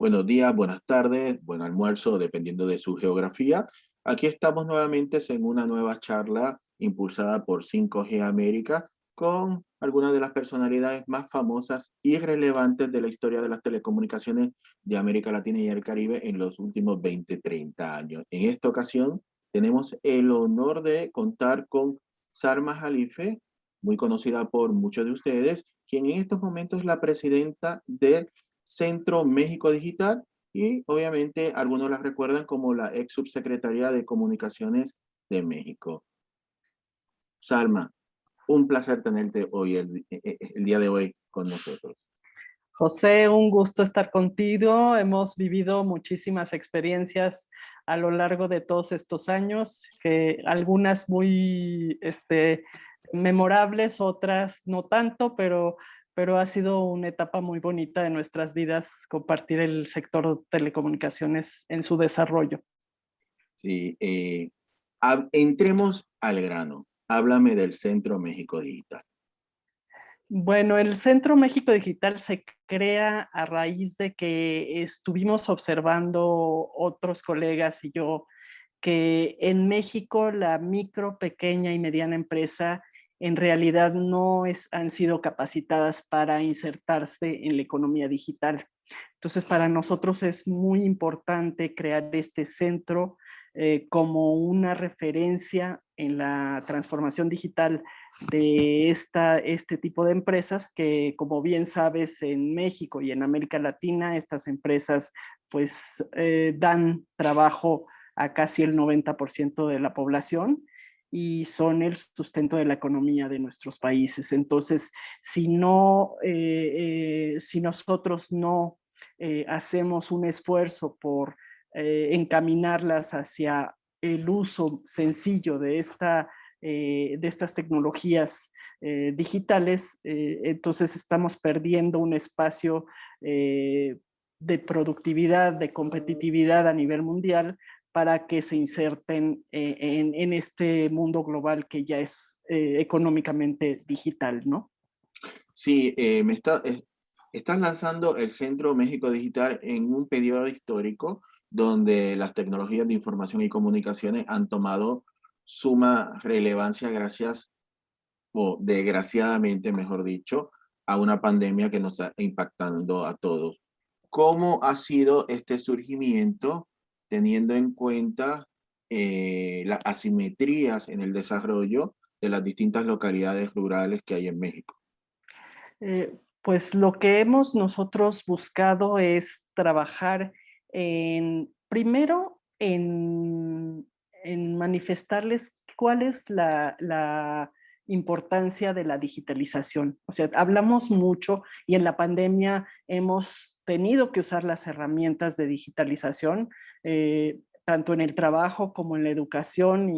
Buenos días, buenas tardes, buen almuerzo, dependiendo de su geografía. Aquí estamos nuevamente en una nueva charla impulsada por 5G América con algunas de las personalidades más famosas y relevantes de la historia de las telecomunicaciones de América Latina y el Caribe en los últimos 20, 30 años. En esta ocasión tenemos el honor de contar con Salma Jalife, muy conocida por muchos de ustedes, quien en estos momentos es la presidenta del Centro México Digital y obviamente algunos la recuerdan como la ex subsecretaria de Comunicaciones de México. Salma, un placer tenerte hoy, el día de hoy con nosotros. José, un gusto estar contigo. Hemos vivido muchísimas experiencias a lo largo de todos estos años, que algunas muy memorables, otras no tanto, pero ha sido una etapa muy bonita de nuestras vidas compartir el sector telecomunicaciones en su desarrollo. Sí, entremos al grano. Háblame del Centro México Digital. Bueno, el Centro México Digital se crea a raíz de que estuvimos observando otros colegas y yo que en México la micro, pequeña y mediana empresa en realidad han sido capacitadas para insertarse en la economía digital. Entonces, para nosotros es muy importante crear este centro como una referencia en la transformación digital de este tipo de empresas que, como bien sabes, en México y en América Latina, estas empresas pues dan trabajo a casi el 90% de la población y son el sustento de la economía de nuestros países. Entonces, si nosotros no hacemos un esfuerzo por encaminarlas hacia el uso sencillo de estas tecnologías digitales, entonces estamos perdiendo un espacio de productividad, de competitividad a nivel mundial para que se inserten en este mundo global que ya es económicamente digital, ¿no? Sí, estás lanzando el Centro México Digital en un periodo histórico donde las tecnologías de información y comunicaciones han tomado suma relevancia gracias, o desgraciadamente, mejor dicho, a una pandemia que nos está impactando a todos. ¿Cómo ha sido este surgimiento teniendo en cuenta las asimetrías en el desarrollo de las distintas localidades rurales que hay en México? Pues lo que hemos nosotros buscado es trabajar primero en manifestarles cuál es la importancia de la digitalización. O sea, hablamos mucho y en la pandemia hemos tenido que usar las herramientas de digitalización, tanto en el trabajo como en la educación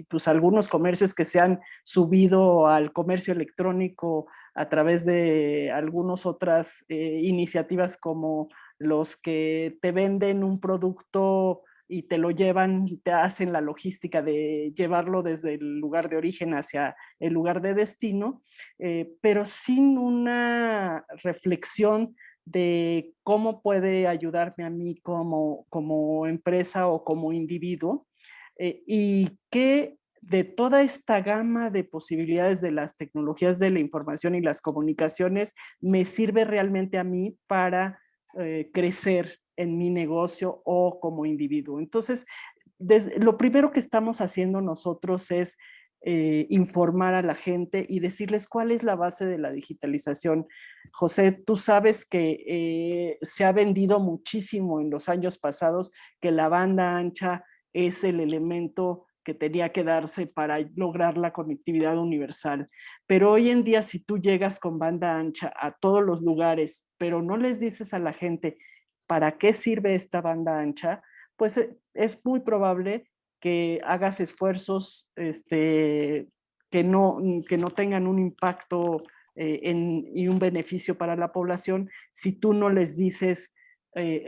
pues algunos comercios que se han subido al comercio electrónico a través de algunas otras iniciativas como los que te venden un producto y te lo llevan y te hacen la logística de llevarlo desde el lugar de origen hacia el lugar de destino, pero sin una reflexión de cómo puede ayudarme a mí como empresa o como individuo y qué de toda esta gama de posibilidades de las tecnologías de la información y las comunicaciones me sirve realmente a mí para crecer en mi negocio o como individuo. Entonces, lo primero que estamos haciendo nosotros es informar a la gente y decirles cuál es la base de la digitalización. José, tú sabes que se ha vendido muchísimo en los años pasados que la banda ancha es el elemento que tenía que darse para lograr la conectividad universal. Pero hoy en día, si tú llegas con banda ancha a todos los lugares, pero no les dices a la gente para qué sirve esta banda ancha, pues es muy probable que hagas esfuerzos que no tengan un impacto y un beneficio para la población si tú no les dices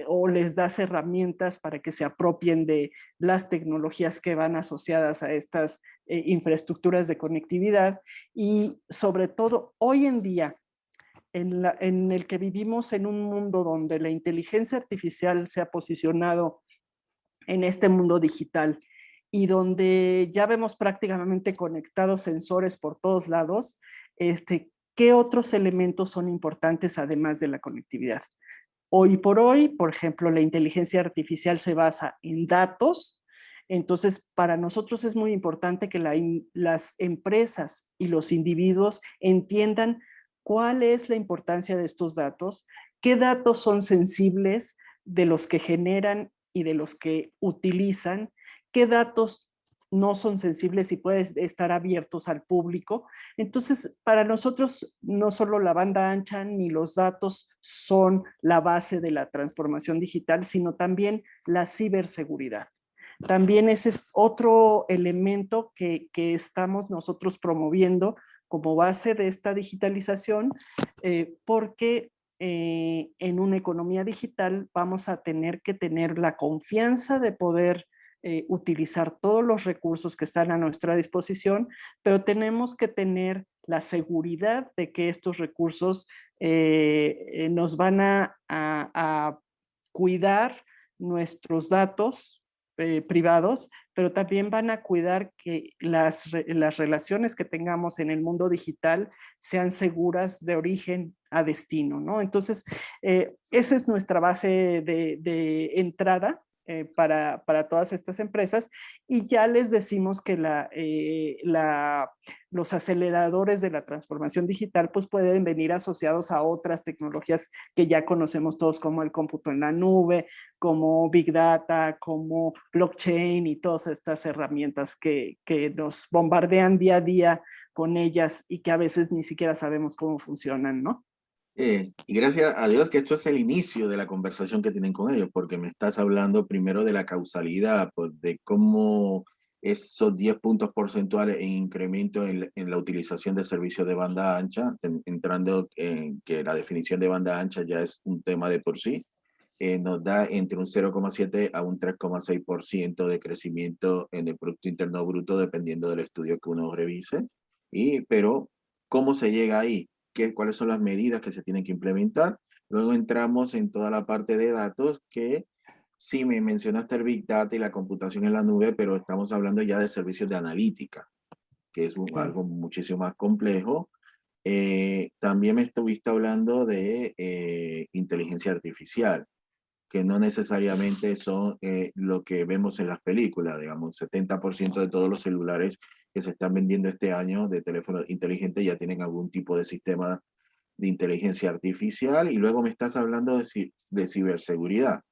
o les das herramientas para que se apropien de las tecnologías que van asociadas a estas infraestructuras de conectividad y sobre todo hoy en día en el que vivimos en un mundo donde la inteligencia artificial se ha posicionado en este mundo digital y donde ya vemos prácticamente conectados sensores por todos lados, ¿qué otros elementos son importantes además de la conectividad? Hoy por hoy, por ejemplo, la inteligencia artificial se basa en datos. Entonces, para nosotros es muy importante que las empresas y los individuos entiendan cuál es la importancia de estos datos, qué datos son sensibles de los que generan y de los que utilizan, qué datos no son sensibles y pueden estar abiertos al público. Entonces, para nosotros, no solo la banda ancha ni los datos son la base de la transformación digital, sino también la ciberseguridad. También ese es otro elemento que estamos nosotros promoviendo como base de esta digitalización, porque en una economía digital vamos a tener que tener la confianza de poder utilizar todos los recursos que están a nuestra disposición, pero tenemos que tener la seguridad de que estos recursos nos van a cuidar nuestros datos privados, pero también van a cuidar que las relaciones que tengamos en el mundo digital sean seguras de origen a destino, ¿no? Entonces, esa es nuestra base de entrada para todas estas empresas y ya les decimos que los aceleradores de la transformación digital pues pueden venir asociados a otras tecnologías que ya conocemos todos como el cómputo en la nube, como Big Data, como blockchain y todas estas herramientas que nos bombardean día a día con ellas y que a veces ni siquiera sabemos cómo funcionan, ¿no? Y gracias a Dios que esto es el inicio de la conversación que tienen con ellos, porque me estás hablando primero de la causalidad, pues, de cómo esos 10 puntos porcentuales en incremento en la utilización de servicios de banda ancha, entrando en que la definición de banda ancha ya es un tema de por sí, nos da entre un 0,7 a un 3,6% de crecimiento en el Producto Interno Bruto, dependiendo del estudio que uno revise. Pero, ¿cómo se llega ahí? ¿Cuáles son las medidas que se tienen que implementar? Luego entramos en toda la parte de datos que sí me mencionaste el Big Data y la computación en la nube, pero estamos hablando ya de servicios de analítica, que es Claro. algo muchísimo más complejo. También me estuviste hablando de inteligencia artificial, que no necesariamente son lo que vemos en las películas. Digamos, 70% de todos los celulares que se están vendiendo este año de teléfonos inteligentes ya tienen algún tipo de sistema de inteligencia artificial. Y luego me estás hablando de ciberseguridad.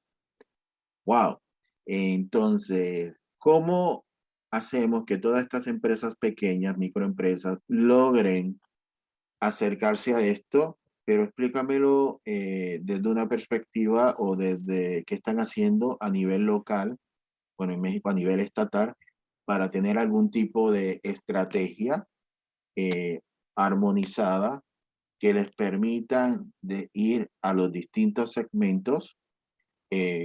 ¡Wow! Entonces, ¿cómo hacemos que todas estas empresas pequeñas, microempresas, logren acercarse a esto? Pero explícamelo desde una perspectiva o desde qué están haciendo a nivel local, bueno, en México a nivel estatal, para tener algún tipo de estrategia eh, armonizada que les permitan de ir a los distintos segmentos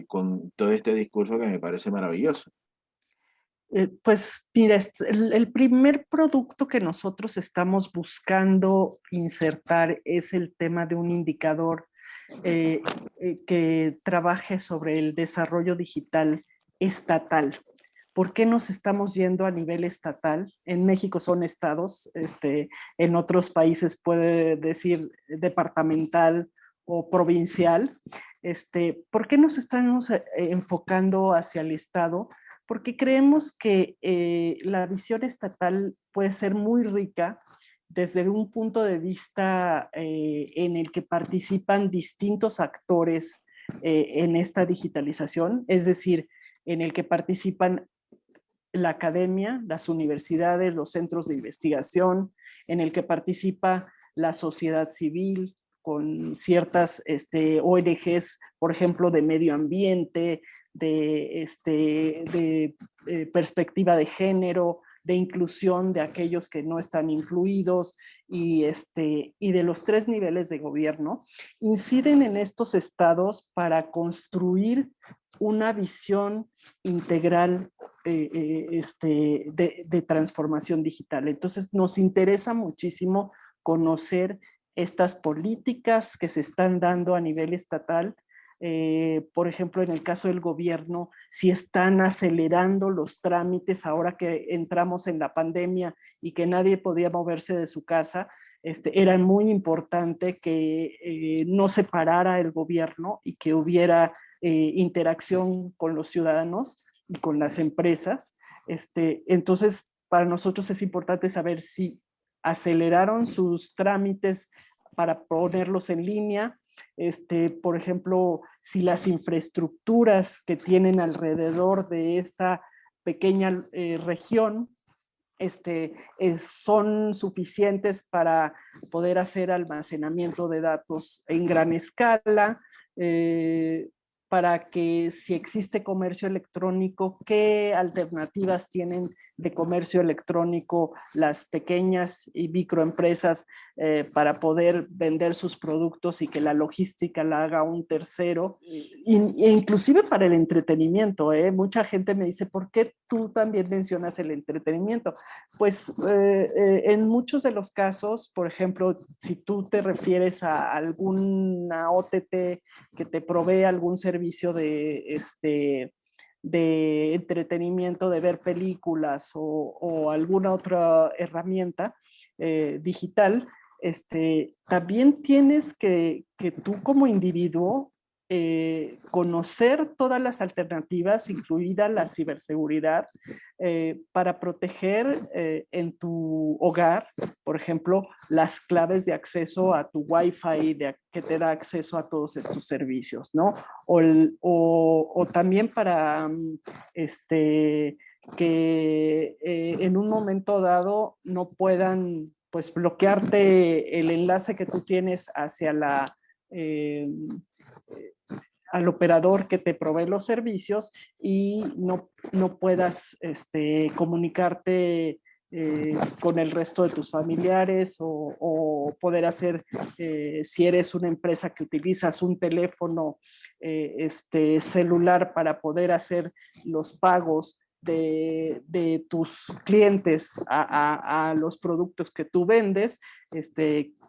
con todo este discurso que me parece maravilloso. Pues mira, el primer producto que nosotros estamos buscando insertar es el tema de un indicador eh, que trabaje sobre el desarrollo digital estatal. ¿Por qué nos estamos yendo a nivel estatal? En México son estados, en otros países puede decir departamental o provincial. ¿Por qué nos estamos enfocando hacia el estado? Porque creemos que la visión estatal puede ser muy rica desde un punto de vista en el que participan distintos actores en esta digitalización, es decir, en el que participan la academia, las universidades, los centros de investigación, en el que participa la sociedad civil con ciertas ONGs, por ejemplo, de medio ambiente, de perspectiva de género, de inclusión de aquellos que no están incluidos y de los tres niveles de gobierno, inciden en estos estados para construir una visión integral de transformación digital. Entonces, nos interesa muchísimo conocer estas políticas que se están dando a nivel estatal. Por ejemplo, en el caso del gobierno, si están acelerando los trámites ahora que entramos en la pandemia y que nadie podía moverse de su casa. Era muy importante que no se parara el gobierno y que hubiera interacción con los ciudadanos y con las empresas. Entonces, para nosotros es importante saber si aceleraron sus trámites para ponerlos en línea. Por ejemplo, si las infraestructuras que tienen alrededor de esta pequeña región son suficientes para poder hacer almacenamiento de datos en gran escala, para que si existe comercio electrónico, qué alternativas tienen de comercio electrónico las pequeñas y microempresas para poder vender sus productos y que la logística la haga un tercero, e inclusive para el entretenimiento. Mucha gente me dice, ¿por qué tú también mencionas el entretenimiento? Pues en muchos de los casos, por ejemplo, si tú te refieres a alguna OTT que te provee algún servicio de entretenimiento, de ver películas o alguna otra herramienta digital, también tienes que tú como individuo conocer todas las alternativas, incluida la ciberseguridad, para proteger en tu hogar, por ejemplo, las claves de acceso a tu Wi-Fi que te da acceso a todos estos servicios, ¿no? O también para que en un momento dado no puedan pues bloquearte el enlace que tú tienes hacia al operador que te provee los servicios y no puedas comunicarte con el resto de tus familiares poder hacer, si eres una empresa que utilizas un teléfono celular para poder hacer los pagos de tus clientes a los productos que tú vendes,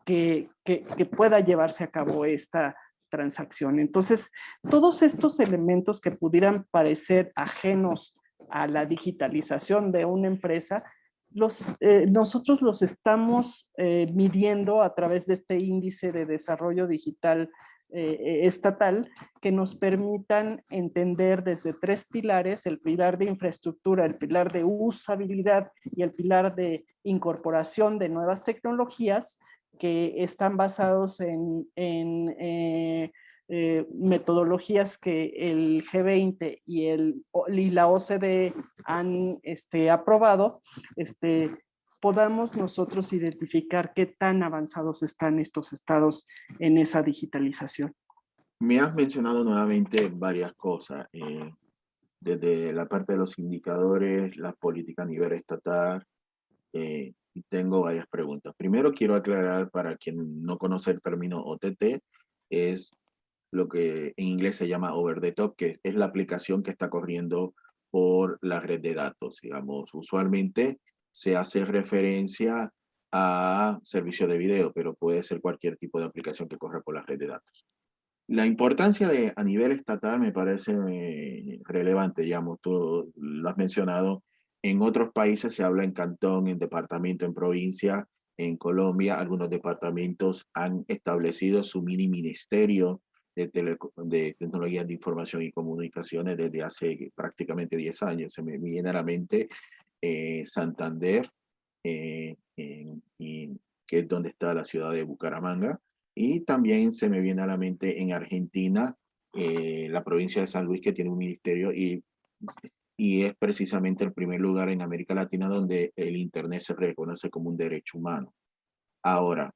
que pueda llevarse a cabo esta transacción. Entonces, todos estos elementos que pudieran parecer ajenos a la digitalización de una empresa, nosotros los estamos midiendo a través de este índice de desarrollo digital estatal, que nos permitan entender desde tres pilares: el pilar de infraestructura, el pilar de usabilidad y el pilar de incorporación de nuevas tecnologías, que están basados en metodologías que el G20 y la OCDE han aprobado. Podamos nosotros identificar qué tan avanzados están estos estados en esa digitalización. Me has mencionado nuevamente varias cosas, desde la parte de los indicadores, la política a nivel estatal, y tengo varias preguntas. Primero quiero aclarar, para quien no conoce el término OTT, es lo que en inglés se llama over the top, que es la aplicación que está corriendo por la red de datos, digamos. Usualmente se hace referencia a servicio de video, pero puede ser cualquier tipo de aplicación que corra por la red de datos. La importancia a nivel estatal me parece relevante, digamos, tú lo has mencionado. En otros países se habla en cantón, en departamento, en provincia. En Colombia, algunos departamentos han establecido su mini ministerio de tecnologías de información y comunicaciones desde hace prácticamente 10 años. Se me viene a la mente Santander, que es donde está la ciudad de Bucaramanga, y también se me viene a la mente en Argentina, la provincia de San Luis, que tiene un ministerio, y es precisamente el primer lugar en América Latina donde el Internet se reconoce como un derecho humano. Ahora,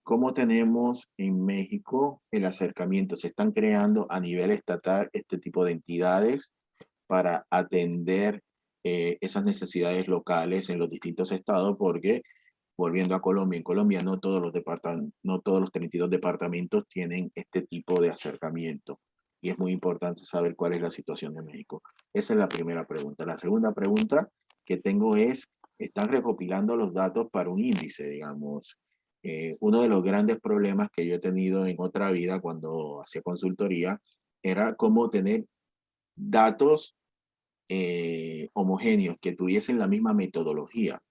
¿cómo tenemos en México el acercamiento? ¿Se están creando a nivel estatal este tipo de entidades para atender esas necesidades locales en los distintos estados? Porque, volviendo a Colombia, en Colombia no todos los 32 departamentos tienen este tipo de acercamiento. Y es muy importante saber cuál es la situación de México. Esa es la primera pregunta. La segunda pregunta que tengo es, ¿están recopilando los datos para un índice, digamos? Uno de los grandes problemas que yo he tenido en otra vida cuando hacía consultoría era cómo tener datos homogéneos que tuviesen la misma metodología.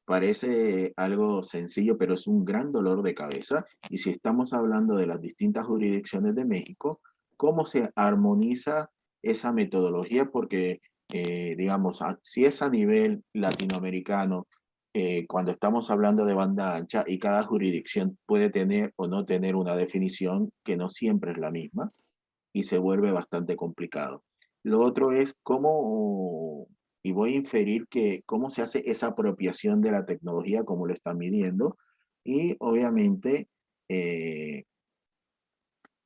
Parece algo sencillo, pero es un gran dolor de cabeza. Y si estamos hablando de las distintas jurisdicciones de México, ¿cómo se armoniza esa metodología? Porque, digamos, si es a nivel latinoamericano, cuando estamos hablando de banda ancha y cada jurisdicción puede tener o no tener una definición que no siempre es la misma y se vuelve bastante complicado. Lo otro es cómo, y voy a inferir que cómo se hace esa apropiación de la tecnología, cómo lo están midiendo, y obviamente eh,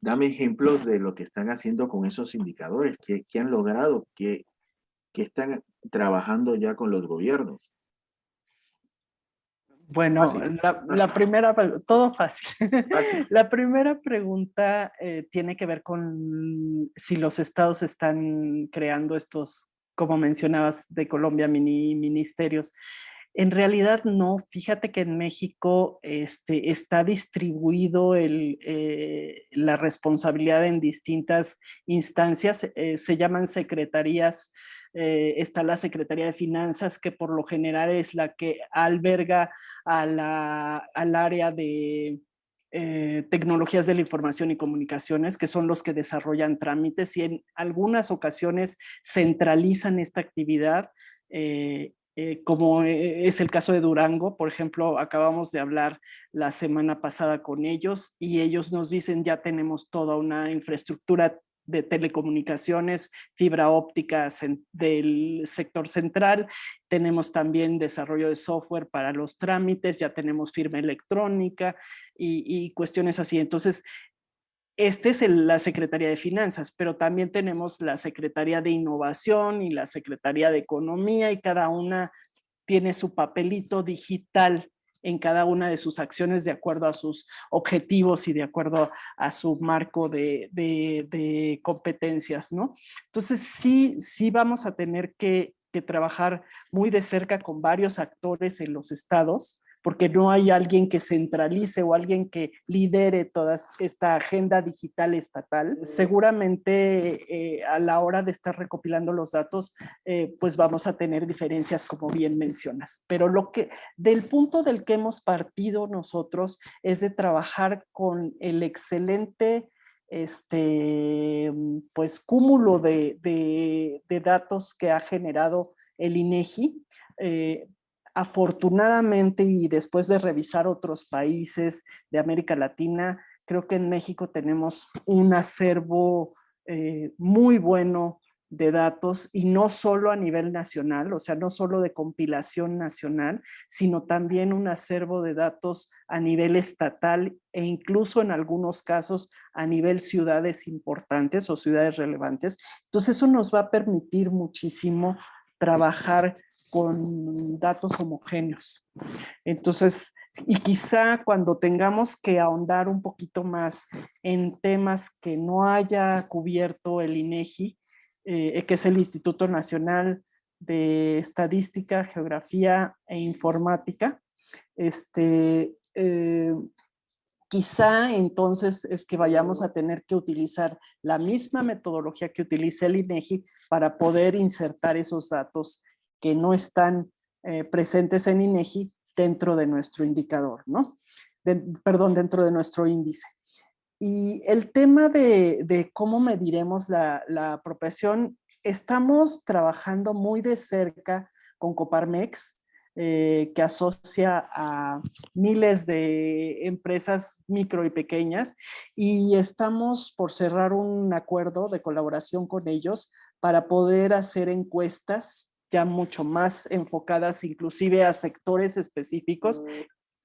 dame ejemplos de lo que están haciendo con esos indicadores, que han logrado, que están trabajando ya con los gobiernos. Bueno, Fácil, la primera, todo fácil. fácil. La primera pregunta tiene que ver con si los estados están creando estos, como mencionabas, de Colombia, mini ministerios. En realidad no, fíjate que en México está distribuido la responsabilidad en distintas instancias, se llaman secretarías. Está la Secretaría de Finanzas, que por lo general es la que alberga al área de tecnologías de la información y comunicaciones, que son los que desarrollan trámites y en algunas ocasiones centralizan esta actividad. Como es el caso de Durango, por ejemplo, acabamos de hablar la semana pasada con ellos y ellos nos dicen ya tenemos toda una infraestructura de telecomunicaciones, fibra óptica del sector central, tenemos también desarrollo de software para los trámites, ya tenemos firma electrónica y cuestiones así. Entonces, es la Secretaría de Finanzas, pero también tenemos la Secretaría de Innovación y la Secretaría de Economía y cada una tiene su papelito digital en cada una de sus acciones de acuerdo a sus objetivos y de acuerdo a su marco de competencias, ¿no? Entonces sí vamos a tener que trabajar muy de cerca con varios actores en los estados, porque no hay alguien que centralice o alguien que lidere toda esta agenda digital estatal. Seguramente a la hora de estar recopilando los datos, pues vamos a tener diferencias como bien mencionas. Pero del punto del que hemos partido nosotros es de trabajar con el excelente pues cúmulo de datos que ha generado el INEGI. Afortunadamente, y después de revisar otros países de América Latina, creo que en México tenemos un acervo muy bueno de datos y no solo a nivel nacional, o sea, no solo de compilación nacional, sino también un acervo de datos a nivel estatal e incluso en algunos casos a nivel ciudades importantes o ciudades relevantes. Entonces eso nos va a permitir muchísimo trabajar con datos homogéneos. Entonces, y quizá cuando tengamos que ahondar un poquito más en temas que no haya cubierto el INEGI, que es el Instituto Nacional de Estadística, Geografía e Informática, quizá entonces es que vayamos a tener que utilizar la misma metodología que utiliza el INEGI para poder insertar esos datos que no están presentes en INEGI dentro de nuestro indicador, ¿no? Perdón, dentro de nuestro índice. Y el tema de cómo mediremos la apropiación, estamos trabajando muy de cerca con Coparmex, que asocia a miles de empresas micro y pequeñas, y estamos por cerrar un acuerdo de colaboración con ellos para poder hacer encuestas ya mucho más enfocadas inclusive a sectores específicos.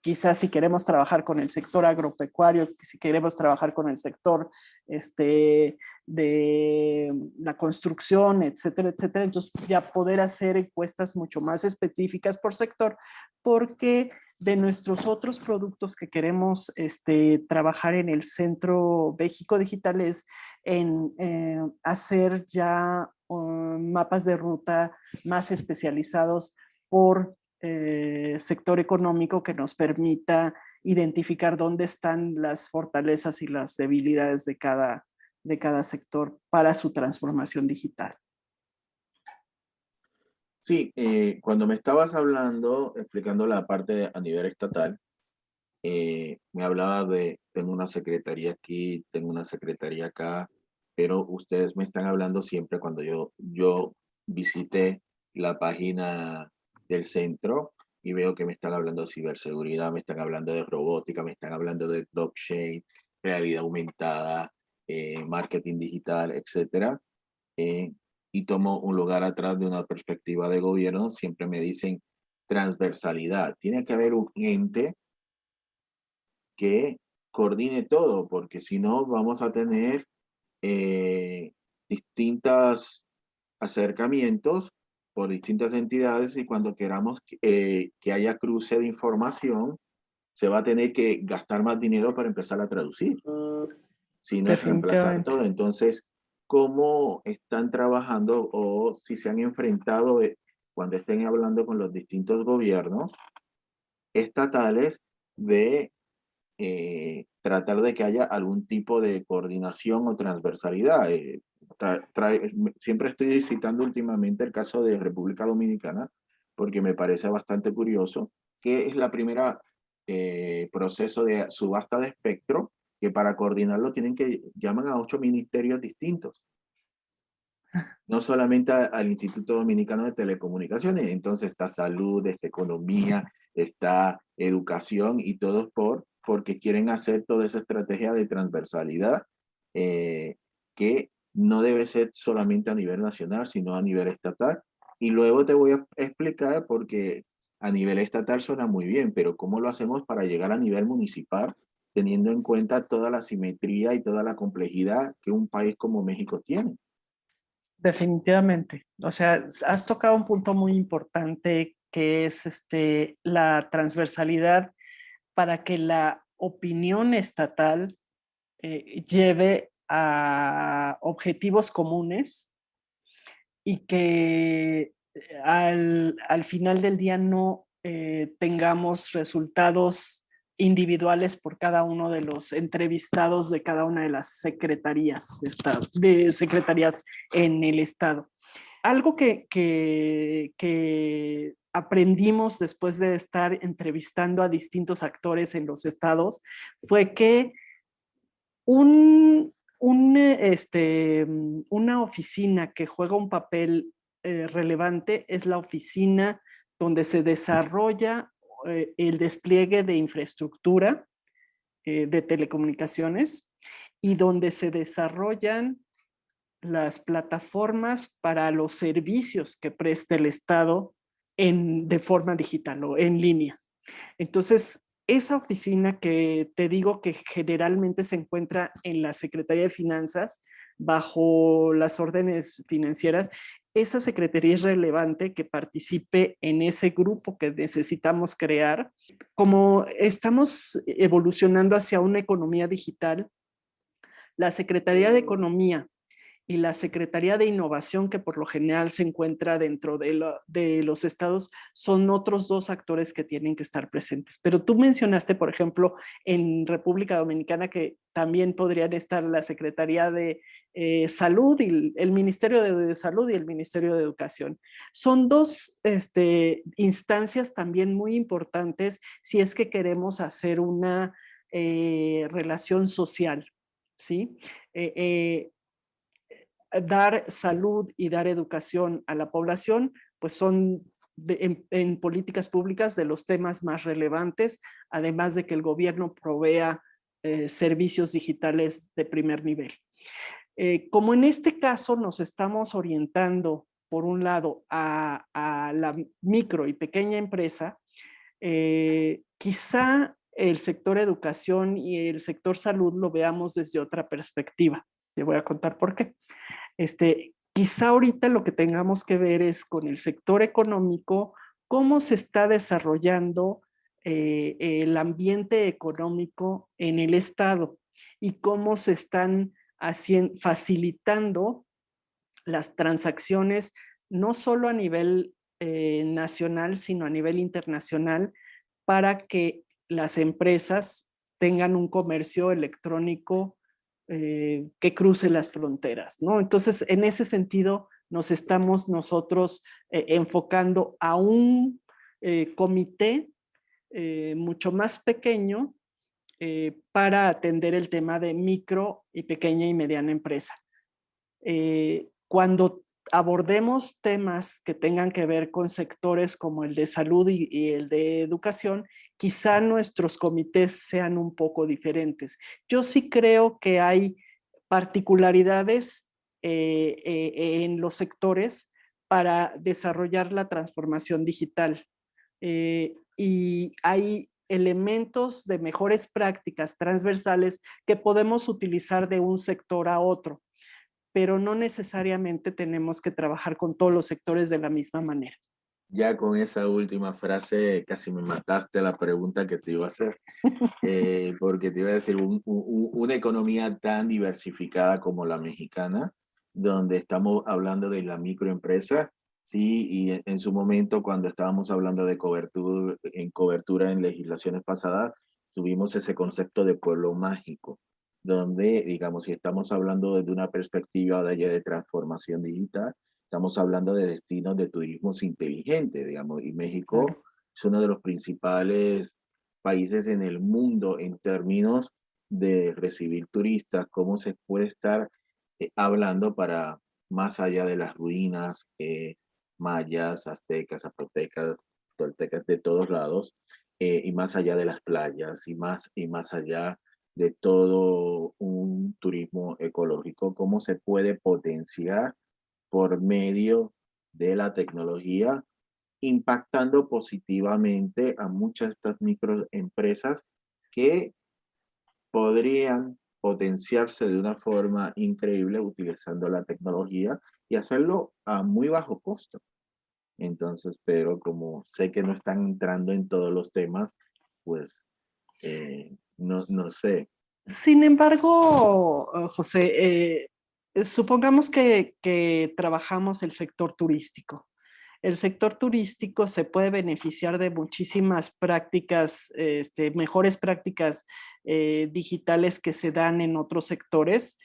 Quizás si queremos trabajar con el sector agropecuario, si queremos trabajar con el sector de la construcción, etcétera, etcétera. Entonces ya poder hacer encuestas mucho más específicas por sector, porque de nuestros otros productos que queremos trabajar en el Centro México Digital es en hacer ya mapas de ruta más especializados por sector económico que nos permita identificar dónde están las fortalezas y las debilidades de cada sector para su transformación digital. Sí, cuando me estabas hablando, explicando la parte a nivel estatal, me hablaba de, tengo una secretaría aquí, tengo una secretaría acá, pero ustedes me están hablando siempre cuando yo visité la página del centro y veo que me están hablando de ciberseguridad, me están hablando de robótica, me están hablando de blockchain, realidad aumentada, marketing digital, etcétera. eh, y tomo un lugar atrás de una perspectiva de gobierno, siempre me dicen transversalidad. Tiene que haber un ente que coordine todo, porque si no vamos a tener distintos acercamientos por distintas entidades y cuando queramos que haya cruce de información, se va a tener que gastar más dinero para empezar a traducir, si no es reemplazar Definitivamente. todo. Entonces, ¿cómo están trabajando o si se han enfrentado cuando estén hablando con los distintos gobiernos estatales de tratar de que haya algún tipo de coordinación o transversalidad? Siempre estoy citando últimamente el caso de República Dominicana porque me parece bastante curioso que es la primera proceso de subasta de espectro que para coordinarlo tienen que llaman a 8 ministerios distintos, no solamente al Instituto Dominicano de Telecomunicaciones. Entonces está salud, está economía, está educación y todos porque quieren hacer toda esa estrategia de transversalidad que no debe ser solamente a nivel nacional, sino a nivel estatal. Y luego te voy a explicar porque a nivel estatal suena muy bien, pero ¿cómo lo hacemos para llegar a nivel municipal, teniendo en cuenta toda la simetría y toda la complejidad que un país como México tiene? Definitivamente. O sea, has tocado un punto muy importante que es la transversalidad para que la opinión estatal lleve a objetivos comunes y que al final del día no tengamos resultados individuales por cada uno de los entrevistados de cada una de las secretarías de secretarías en el Estado. Algo que aprendimos después de estar entrevistando a distintos actores en los estados fue que una oficina que juega un papel relevante es la oficina donde se desarrolla el despliegue de infraestructura de telecomunicaciones y donde se desarrollan las plataformas para los servicios que presta el Estado de forma digital o en línea. Entonces, esa oficina que te digo que generalmente se encuentra en la Secretaría de Finanzas bajo las órdenes financieras, esa secretaría es relevante que participe en ese grupo que necesitamos crear. Como estamos evolucionando hacia una economía digital, la Secretaría de Economía y la Secretaría de Innovación, que por lo general se encuentra dentro de los estados, son otros dos actores que tienen que estar presentes. Pero tú mencionaste, por ejemplo, en República Dominicana que también podrían estar la Secretaría de Salud y el Ministerio de Salud y el Ministerio de Educación. Son dos instancias también muy importantes si es que queremos hacer una relación social, ¿sí? Eh, eh, Dar salud y dar educación a la población, pues son en políticas públicas de los temas más relevantes, además de que el gobierno provea servicios digitales de primer nivel. Como en este caso nos estamos orientando, por un lado, a la micro y pequeña empresa, quizá el sector educación y el sector salud lo veamos desde otra perspectiva. Te voy a contar por qué. Quizá ahorita lo que tengamos que ver es con el sector económico, cómo se está desarrollando el ambiente económico en el Estado y cómo se están facilitando las transacciones, no solo a nivel nacional, sino a nivel internacional, para que las empresas tengan un comercio electrónico que cruce las fronteras, ¿no? Entonces, en ese sentido, nos estamos nosotros enfocando a un comité mucho más pequeño para atender el tema de micro y pequeña y mediana empresa. Cuando abordemos temas que tengan que ver con sectores como el de salud y el de educación, quizá nuestros comités sean un poco diferentes. Yo sí creo que hay particularidades en los sectores para desarrollar la transformación digital. Y hay elementos de mejores prácticas transversales que podemos utilizar de un sector a otro, pero no necesariamente tenemos que trabajar con todos los sectores de la misma manera. Ya con esa última frase casi me mataste la pregunta que te iba a hacer, porque te iba a decir, una economía tan diversificada como la mexicana, donde estamos hablando de la microempresa, sí, y en su momento cuando estábamos hablando de cobertura en legislaciones pasadas, tuvimos ese concepto de pueblo mágico, donde, digamos, si estamos hablando desde una perspectiva de, allá de transformación digital, estamos hablando de destinos de turismos inteligentes, digamos, y México Claro. es uno de los principales países en el mundo en términos de recibir turistas, cómo se puede estar hablando para más allá de las ruinas mayas, aztecas, zapotecas, toltecas de todos lados, y más allá de las playas y más allá de todo un turismo ecológico, cómo se puede potenciar por medio de la tecnología, impactando positivamente a muchas de estas microempresas que podrían potenciarse de una forma increíble utilizando la tecnología y hacerlo a muy bajo costo. Entonces, pero como sé que no están entrando en todos los temas, pues no sé. Sin embargo, José, supongamos que trabajamos el sector turístico. El sector turístico se puede beneficiar de muchísimas prácticas, mejores prácticas digitales que se dan en otros sectores,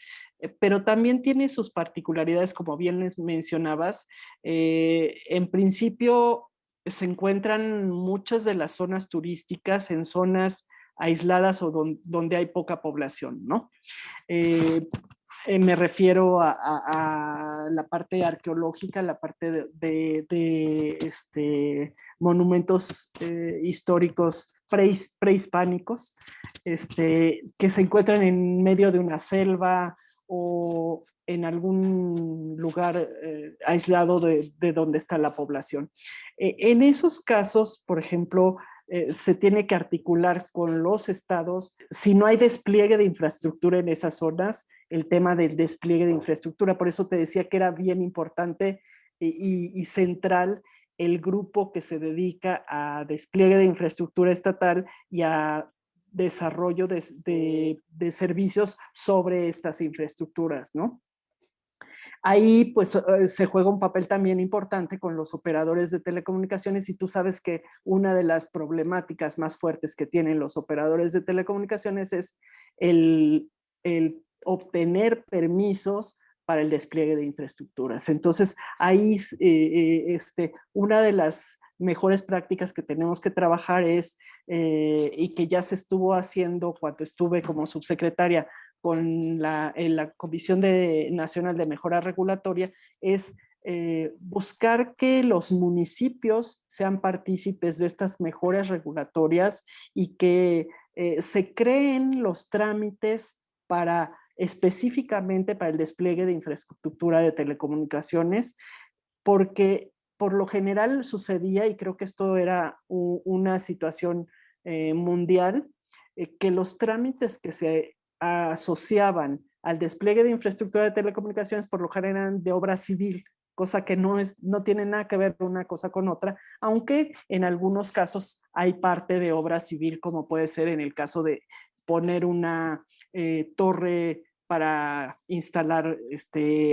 pero también tiene sus particularidades, como bien les mencionabas. En principio, se encuentran muchas de las zonas turísticas en zonas aisladas o donde hay poca población, ¿no? Eh, Me refiero a la parte arqueológica, la parte de monumentos históricos prehispánicos, que se encuentran en medio de una selva o en algún lugar aislado de donde está la población. En esos casos, por ejemplo, se tiene que articular con los estados. Si no hay despliegue de infraestructura en esas zonas, el tema del despliegue de infraestructura. Por eso te decía que era bien importante y central el grupo que se dedica a despliegue de infraestructura estatal y a desarrollo de servicios sobre estas infraestructuras, ¿no? Ahí pues se juega un papel también importante con los operadores de telecomunicaciones y tú sabes que una de las problemáticas más fuertes que tienen los operadores de telecomunicaciones es el obtener permisos para el despliegue de infraestructuras. Entonces, ahí una de las mejores prácticas que tenemos que trabajar es, y que ya se estuvo haciendo cuando estuve como subsecretaria con la Comisión Nacional de Mejora Regulatoria, es buscar que los municipios sean partícipes de estas mejoras regulatorias y que se creen los trámites para específicamente para el despliegue de infraestructura de telecomunicaciones, porque por lo general sucedía, y creo que esto era una situación mundial, que los trámites que se asociaban al despliegue de infraestructura de telecomunicaciones por lo general eran de obra civil, cosa que no tiene nada que ver una cosa con otra, aunque en algunos casos hay parte de obra civil, como puede ser en el caso de poner una torre para instalar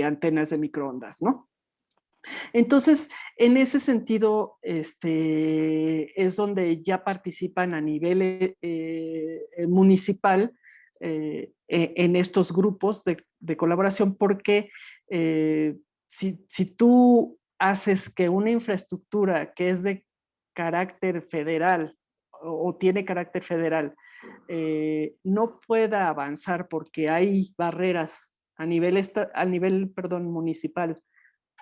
antenas de microondas, ¿no? Entonces, en ese sentido, es donde ya participan a nivel municipal en estos grupos de colaboración, porque si tú haces que una infraestructura que es de carácter federal o tiene carácter federal no pueda avanzar porque hay barreras a nivel, perdón, municipal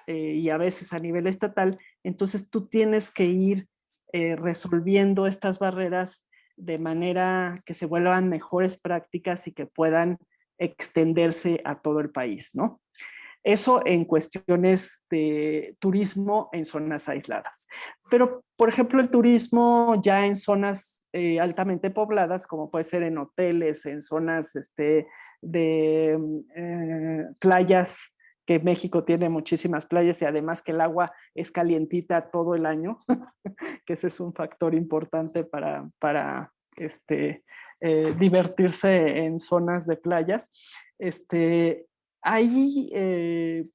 y a veces a nivel estatal, entonces tú tienes que ir resolviendo estas barreras de manera que se vuelvan mejores prácticas y que puedan extenderse a todo el país, ¿no? Eso en cuestiones de turismo en zonas aisladas. Pero, por ejemplo, el turismo ya en zonas altamente pobladas, como puede ser en hoteles, en zonas de playas, que México tiene muchísimas playas y además que el agua es calientita todo el año, que ese es un factor importante para divertirse en zonas de playas. Ahí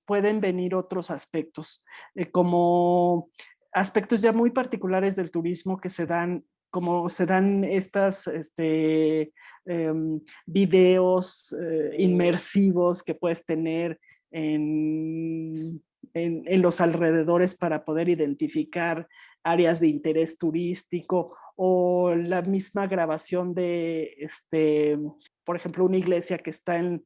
pueden venir otros aspectos, como aspectos ya muy particulares del turismo que se dan, como se dan estas videos inmersivos que puedes tener en los alrededores para poder identificar áreas de interés turístico o la misma grabación de, por ejemplo, una iglesia que está en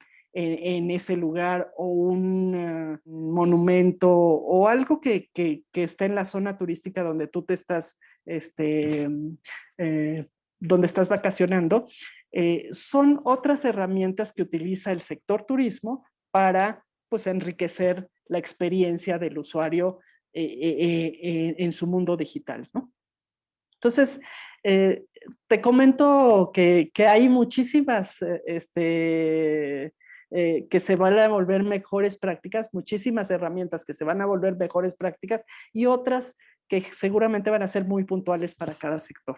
ese lugar o un monumento o algo que está en la zona turística donde tú te estás, eh, donde estás vacacionando, son otras herramientas que utiliza el sector turismo para pues enriquecer la experiencia del usuario en su mundo digital, ¿no? Entonces, eh, te comento que hay muchísimas que se van a volver mejores prácticas, muchísimas herramientas que se van a volver mejores prácticas y otras que seguramente van a ser muy puntuales para cada sector.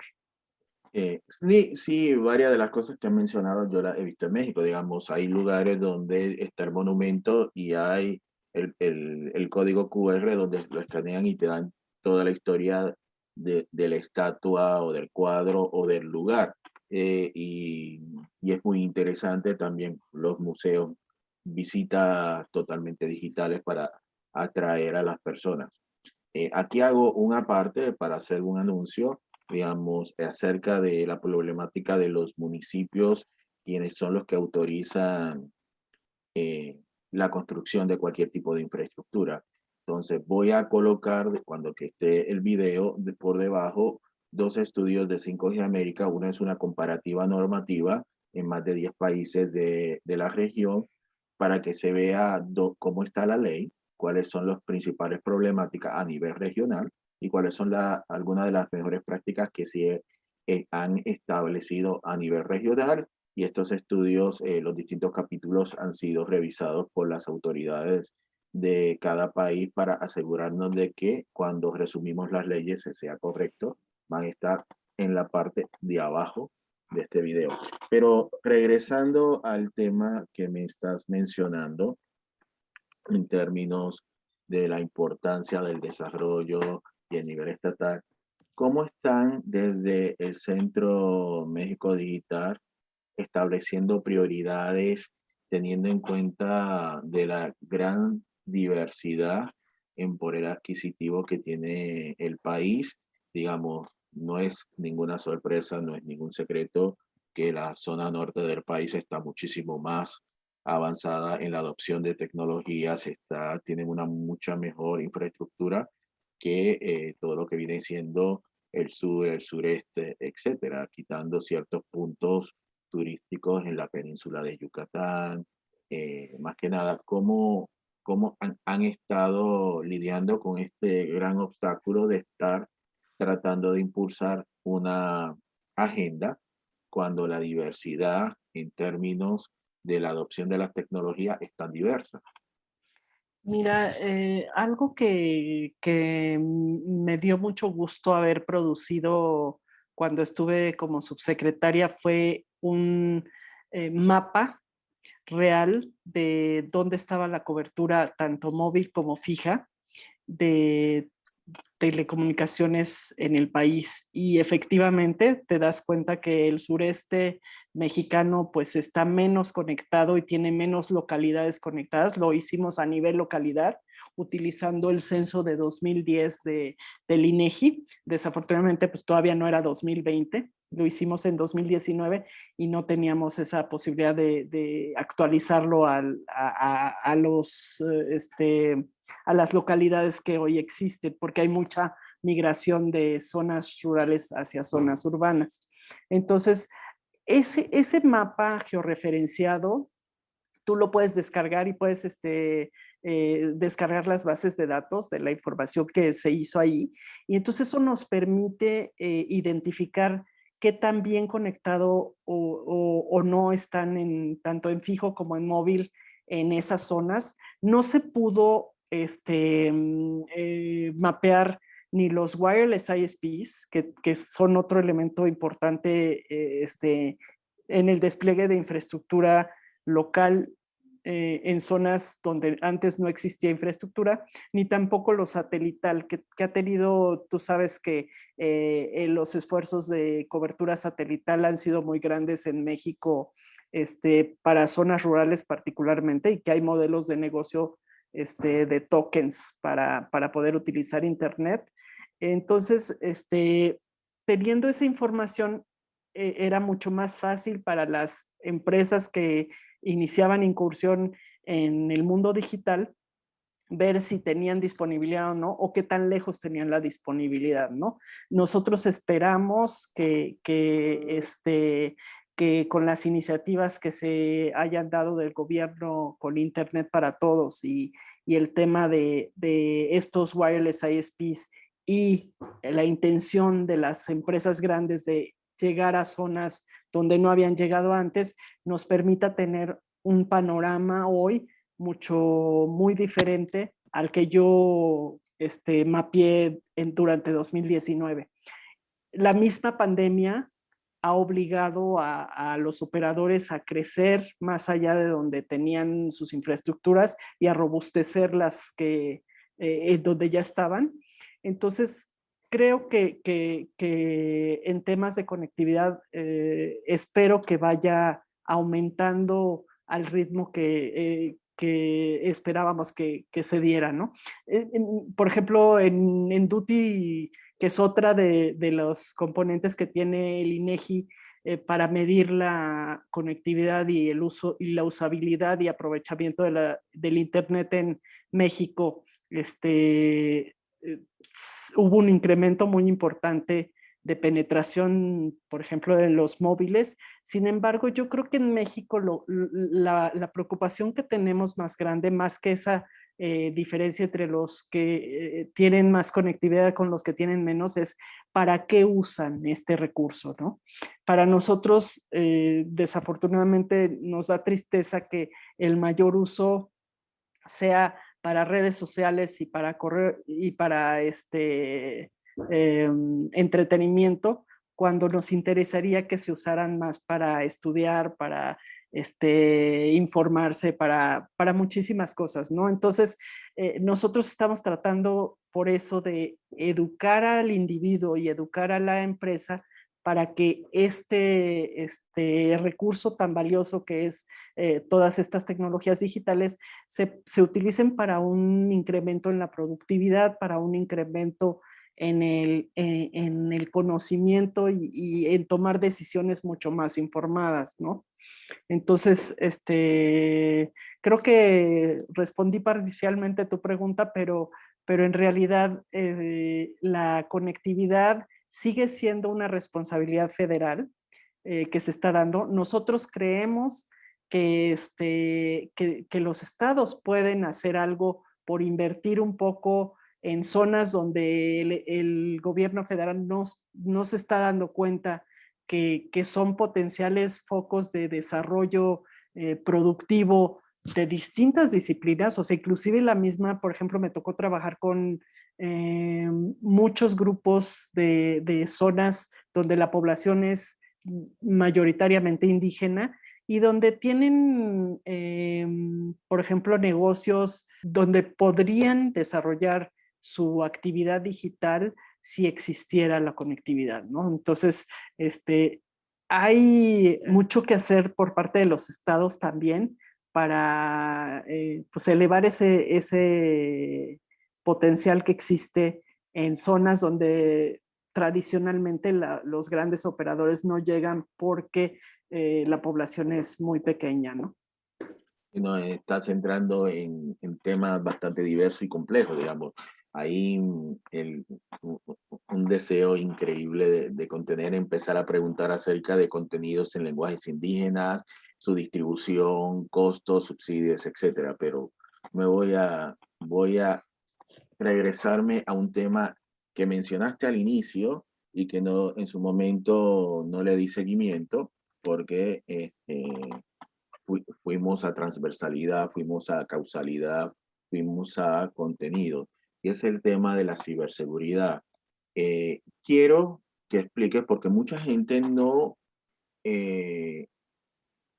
Sí, sí, varias de las cosas que han mencionado yo las he visto en México, digamos, hay lugares donde está el monumento y hay el código QR donde lo escanean y te dan toda la historia de la estatua o del cuadro o del lugar. Y es muy interesante también los museos, visitas totalmente digitales para atraer a las personas. Aquí hago una parte para hacer un anuncio, digamos, acerca de la problemática de los municipios, quienes son los que autorizan eh, la construcción de cualquier tipo de infraestructura. Entonces, voy a colocar, cuando que esté el video, por debajo, dos estudios de 5G América. Una es una comparativa normativa en más de 10 países de la región para que se vea cómo está la ley, cuáles son las principales problemáticas a nivel regional y cuáles son algunas de las mejores prácticas que se han establecido a nivel regional. Y estos estudios, los distintos capítulos han sido revisados por las autoridades de cada país para asegurarnos de que cuando resumimos las leyes sea correcto, van a estar en la parte de abajo de este video. Pero regresando al tema que me estás mencionando en términos de la importancia del desarrollo y el nivel estatal, ¿cómo están desde el Centro México Digital estableciendo prioridades teniendo en cuenta de la gran diversidad en poder adquisitivo que tiene el país? Digamos, no es ninguna sorpresa, no es ningún secreto que la zona norte del país está muchísimo más avanzada en la adopción de tecnologías, tienen una mucha mejor infraestructura que todo lo que viene siendo el sur, el sureste, etcétera, quitando ciertos puntos turísticos en la península de Yucatán. Más que nada, cómo han estado lidiando con este gran obstáculo de estar tratando de impulsar una agenda cuando la diversidad en términos de la adopción de las tecnologías es tan diversa. Mira, algo que me dio mucho gusto haber producido cuando estuve como subsecretaria fue un mapa real de dónde estaba la cobertura tanto móvil como fija de telecomunicaciones en el país, y efectivamente te das cuenta que el sureste mexicano pues está menos conectado y tiene menos localidades conectadas. Lo hicimos a nivel localidad utilizando el censo de 2010 del INEGI. Desafortunadamente pues todavía no era 2020, lo hicimos en 2019 y no teníamos esa posibilidad de actualizarlo a los a las localidades que hoy existen, porque hay mucha migración de zonas rurales hacia zonas urbanas. Entonces, ese mapa georreferenciado, tú lo puedes descargar y puedes descargar las bases de datos de la información que se hizo ahí. Y entonces eso nos permite identificar qué tan bien conectado o no están tanto en fijo como en móvil en esas zonas. No se pudo mapear ni los wireless ISPs, que son otro elemento importante en el despliegue de infraestructura local en zonas donde antes no existía infraestructura, ni tampoco lo satelital, que ha tenido, tú sabes que los esfuerzos de cobertura satelital han sido muy grandes en México para zonas rurales particularmente, y que hay modelos de negocio de tokens para poder utilizar Internet. Entonces, teniendo esa información, era mucho más fácil para las empresas que iniciaban incursión en el mundo digital ver si tenían disponibilidad o no, o qué tan lejos tenían la disponibilidad, ¿no? Nosotros esperamos que con las iniciativas que se hayan dado del gobierno con Internet para Todos y el tema de estos wireless ISPs y la intención de las empresas grandes de llegar a zonas donde no habían llegado antes, nos permita tener un panorama hoy muy diferente al que yo mapeé durante 2019. La misma pandemia ha obligado a los operadores a crecer más allá de donde tenían sus infraestructuras y a robustecer las que donde ya estaban. Entonces, creo que en temas de conectividad espero que vaya aumentando al ritmo que esperábamos que se diera, ¿no? Por ejemplo, en Duty, que es otra de los componentes que tiene el INEGI para medir la conectividad y el uso y la usabilidad y aprovechamiento del Internet en México, hubo un incremento muy importante de penetración, por ejemplo, en los móviles. Sin embargo, yo creo que en México la preocupación que tenemos más grande, más que esa diferencia entre los que tienen más conectividad con los que tienen menos, es para qué usan este recurso, ¿no? Para nosotros, desafortunadamente, nos da tristeza que el mayor uso sea para redes sociales y para correr y para entretenimiento, cuando nos interesaría que se usaran más para estudiar, para informarse, para muchísimas cosas, ¿no? Entonces, nosotros estamos tratando por eso de educar al individuo y educar a la empresa para que este recurso tan valioso que es todas estas tecnologías digitales se utilicen para un incremento en la productividad, para un incremento en el conocimiento y en tomar decisiones mucho más informadas, ¿no? Entonces, creo que respondí parcialmente a tu pregunta, pero en realidad la conectividad sigue siendo una responsabilidad federal que se está dando. Nosotros creemos que los estados pueden hacer algo por invertir un poco en zonas donde el gobierno federal no se está dando cuenta que son potenciales focos de desarrollo productivo de distintas disciplinas, o sea, inclusive la misma, por ejemplo, me tocó trabajar con muchos grupos de zonas donde la población es mayoritariamente indígena y donde tienen, por ejemplo, negocios donde podrían desarrollar su actividad digital si existiera la conectividad, ¿no? Entonces, hay mucho que hacer por parte de los estados también para pues elevar ese potencial que existe en zonas donde tradicionalmente los grandes operadores no llegan porque la población es muy pequeña, ¿no? Nos está centrando en temas bastante diversos y complejos, digamos. Hay un deseo increíble de contener, empezar a preguntar acerca de contenidos en lenguajes indígenas, su distribución, costos, subsidios, etcétera. Pero voy a regresarme a un tema que mencionaste al inicio y que no, en su momento no le di seguimiento porque fuimos a transversalidad, fuimos a causalidad, fuimos a contenido. Y es el tema de la ciberseguridad. Quiero que expliques, porque mucha gente no,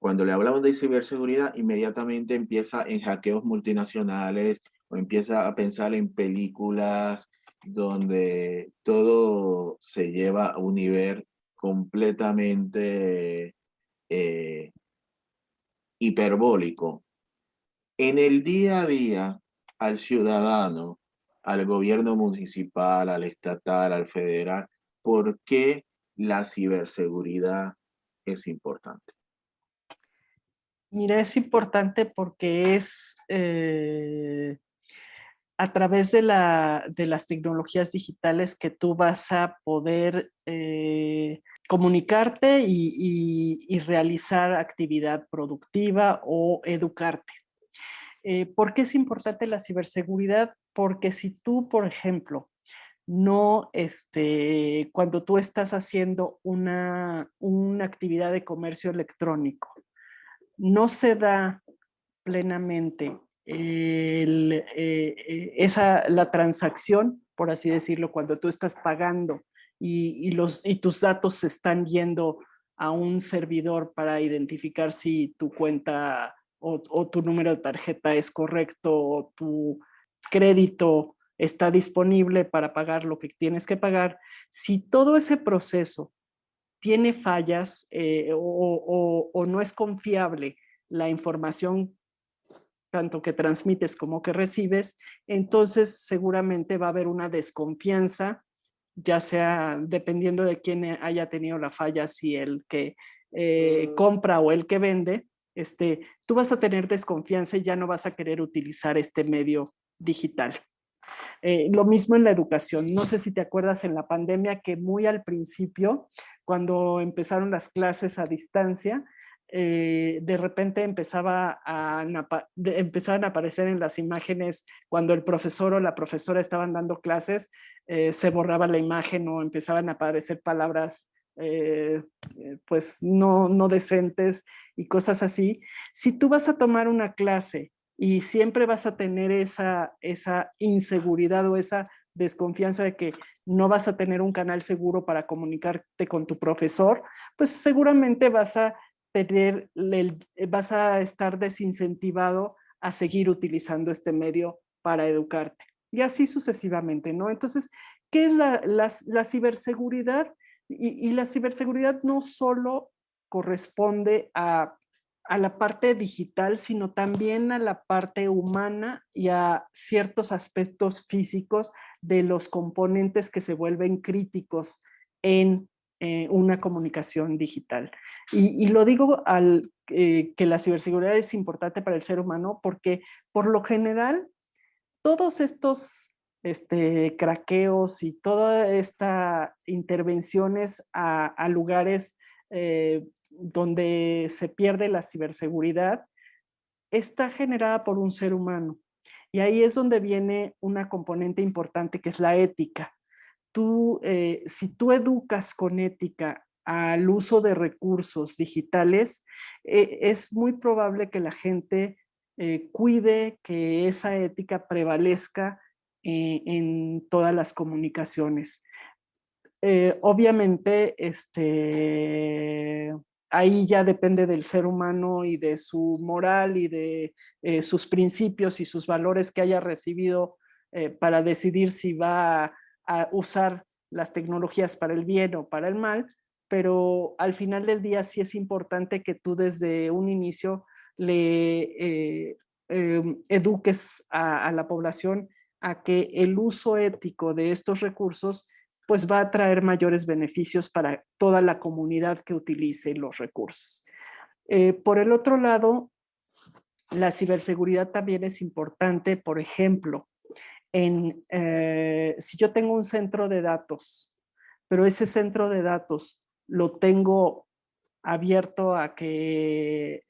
cuando le hablamos de ciberseguridad, inmediatamente empieza en hackeos multinacionales o empieza a pensar en películas donde todo se lleva a un nivel completamente eh, hiperbólico. En el día a día, al ciudadano, al gobierno municipal, al estatal, al federal, ¿por qué la ciberseguridad es importante? Mira, es importante porque es a través de las tecnologías digitales que tú vas a poder comunicarte y realizar actividad productiva o educarte. ¿Por qué es importante la ciberseguridad? Porque si tú, por ejemplo, no, cuando tú estás haciendo una actividad de comercio electrónico, no se da plenamente la transacción, por así decirlo, cuando tú estás pagando y tus datos se están yendo a un servidor para identificar si tu cuenta o tu número de tarjeta es correcto o tu crédito está disponible para pagar lo que tienes que pagar. Si todo ese proceso tiene fallas o no es confiable la información tanto que transmites como que recibes, entonces seguramente va a haber una desconfianza, ya sea dependiendo de quién haya tenido la falla, si el que compra o el que vende, tú vas a tener desconfianza y ya no vas a querer utilizar este medio digital. Lo mismo en la educación. No sé si te acuerdas en la pandemia que muy al principio, cuando empezaron las clases a distancia, de repente empezaban a aparecer en las imágenes cuando el profesor o la profesora estaban dando clases, se borraba la imagen o empezaban a aparecer palabras pues no decentes y cosas así. Si tú vas a tomar una clase y siempre vas a tener esa inseguridad o esa desconfianza de que no vas a tener un canal seguro para comunicarte con tu profesor, pues seguramente vas a estar desincentivado a seguir utilizando este medio para educarte. Y así sucesivamente, ¿no? Entonces, ¿qué es la ciberseguridad? Y la ciberseguridad no solo corresponde a la parte digital, sino también a la parte humana y a ciertos aspectos físicos de los componentes que se vuelven críticos en una comunicación digital. Y lo digo que la ciberseguridad es importante para el ser humano porque por lo general todos estos craqueos y todas estas intervenciones a lugares donde se pierde la ciberseguridad está generada por un ser humano. Y ahí es donde viene una componente importante que es la ética. Si tú educas con ética al uso de recursos digitales, es muy probable que la gente cuide que esa ética prevalezca en todas las comunicaciones. Obviamente, ahí ya depende del ser humano y de su moral y de sus principios y sus valores que haya recibido para decidir si va a usar las tecnologías para el bien o para el mal, pero al final del día sí es importante que tú desde un inicio le eduques a la población a que el uso ético de estos recursos pues va a traer mayores beneficios para toda la comunidad que utilice los recursos. Por el otro lado, la ciberseguridad también es importante, por ejemplo, si yo tengo un centro de datos, pero ese centro de datos lo tengo abierto a que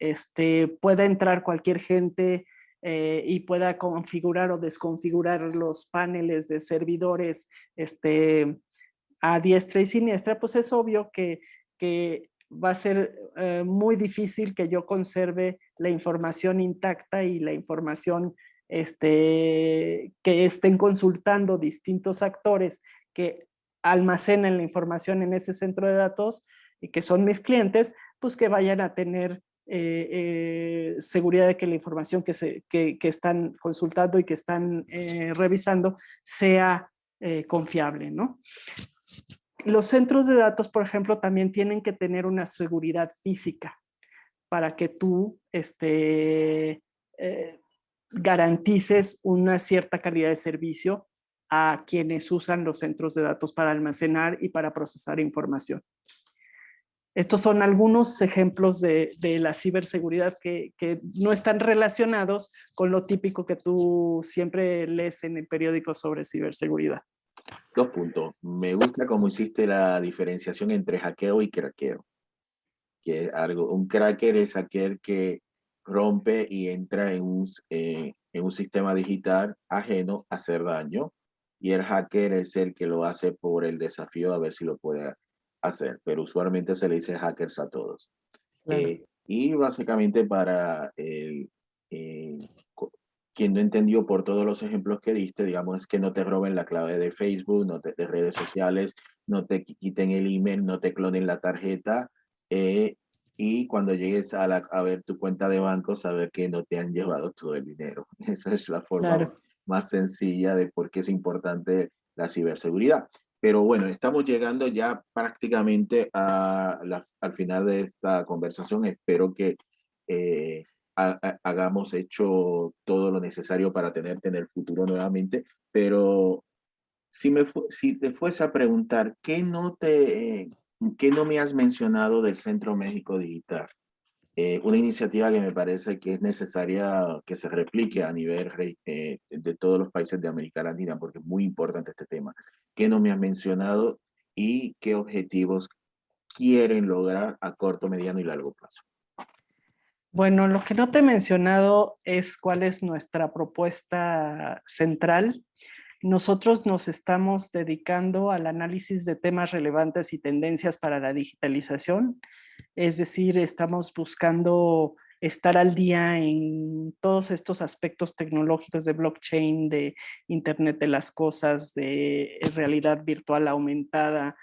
pueda entrar cualquier gente y pueda configurar o desconfigurar los paneles de servidores a diestra y siniestra, pues es obvio que va a ser muy difícil que yo conserve la información intacta y la información que estén consultando distintos actores que almacenan la información en ese centro de datos y que son mis clientes, pues que vayan a tener seguridad de que la información que están consultando y que están revisando sea confiable, ¿no? Los centros de datos, por ejemplo, también tienen que tener una seguridad física para que tú garantices una cierta calidad de servicio a quienes usan los centros de datos para almacenar y para procesar información. Estos son algunos ejemplos de la ciberseguridad que no están relacionados con lo típico que tú siempre lees en el periódico sobre ciberseguridad. 2 puntos. Me gusta cómo hiciste la diferenciación entre hackeo y craqueo. Que es algo, un cracker es aquel que rompe y entra en un sistema digital ajeno a hacer daño. Y el hacker es el que lo hace por el desafío a ver si lo puede hacer. Pero usualmente se le dice hackers a todos. Claro. Y básicamente para quien no entendió por todos los ejemplos que diste, digamos, es que no te roben la clave de Facebook, de redes sociales, no te quiten el email, no te clonen la tarjeta, eh, y cuando llegues a ver tu cuenta de banco, saber que no te han llevado todo el dinero. Esa es la forma Claro. más sencilla de por qué es importante la ciberseguridad. Pero bueno, estamos llegando ya prácticamente al final de esta conversación. Espero que eh, hagamos hecho todo lo necesario para tenerte en el futuro nuevamente. Pero si te fuese a preguntar, ¿qué no me has mencionado del Centro México Digital? Una iniciativa que me parece que es necesaria que se replique a nivel de todos los países de América Latina, porque es muy importante este tema. ¿Qué no me has mencionado y qué objetivos quieren lograr a corto, mediano y largo plazo? Bueno, lo que no te he mencionado es cuál es nuestra propuesta central. Nosotros nos estamos dedicando al análisis de temas relevantes y tendencias para la digitalización, es decir, estamos buscando estar al día en todos estos aspectos tecnológicos de blockchain, de Internet de las Cosas, de realidad virtual aumentada,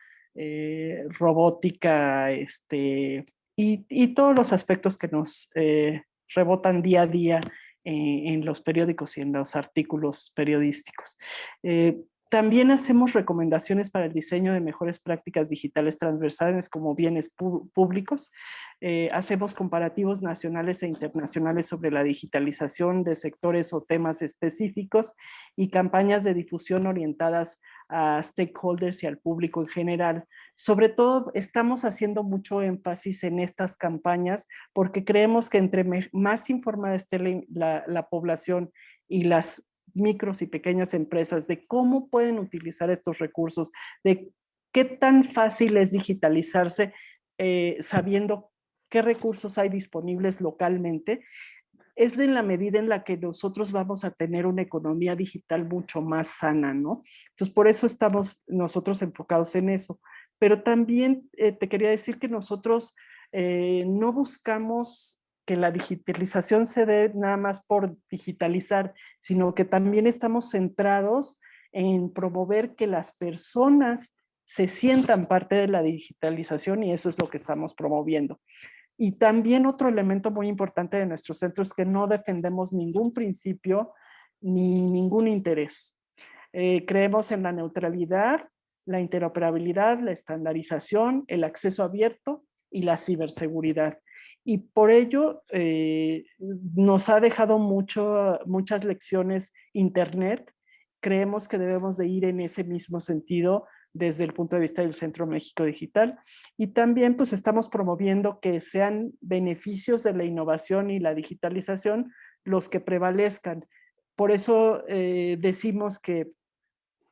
robótica, y todos los aspectos que nos rebotan día a día en los periódicos y en los artículos periodísticos. También hacemos recomendaciones para el diseño de mejores prácticas digitales transversales como bienes públicos. Hacemos comparativos nacionales e internacionales sobre la digitalización de sectores o temas específicos y campañas de difusión orientadas a stakeholders y al público en general. Sobre todo, estamos haciendo mucho énfasis en estas campañas porque creemos que entre más informada esté la población y las micros y pequeñas empresas de cómo pueden utilizar estos recursos, de qué tan fácil es digitalizarse sabiendo qué recursos hay disponibles localmente, es en la medida en la que nosotros vamos a tener una economía digital mucho más sana, ¿no? Entonces, por eso estamos nosotros enfocados en eso. Pero también te quería decir que nosotros no buscamos que la digitalización se dé nada más por digitalizar, sino que también estamos centrados en promover que las personas se sientan parte de la digitalización y eso es lo que estamos promoviendo. Y también otro elemento muy importante de nuestro centro es que no defendemos ningún principio ni ningún interés. Creemos en la neutralidad, la interoperabilidad, la estandarización, el acceso abierto y la ciberseguridad. Y por ello nos ha dejado muchas lecciones Internet. Creemos que debemos de ir en ese mismo sentido desde el punto de vista del Centro México Digital. Y también pues estamos promoviendo que sean beneficios de la innovación y la digitalización los que prevalezcan. Por eso decimos que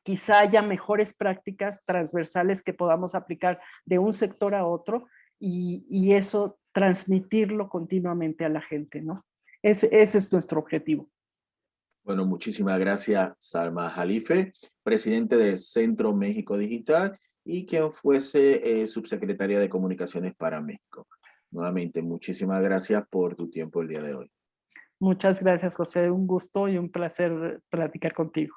quizá haya mejores prácticas transversales que podamos aplicar de un sector a otro y eso transmitirlo continuamente a la gente, ¿no? Ese es nuestro objetivo. Bueno, muchísimas gracias, Salma Jalife, presidente de Centro México Digital y quien fuese subsecretaria de Comunicaciones para México. Nuevamente, muchísimas gracias por tu tiempo el día de hoy. Muchas gracias, José. Un gusto y un placer platicar contigo.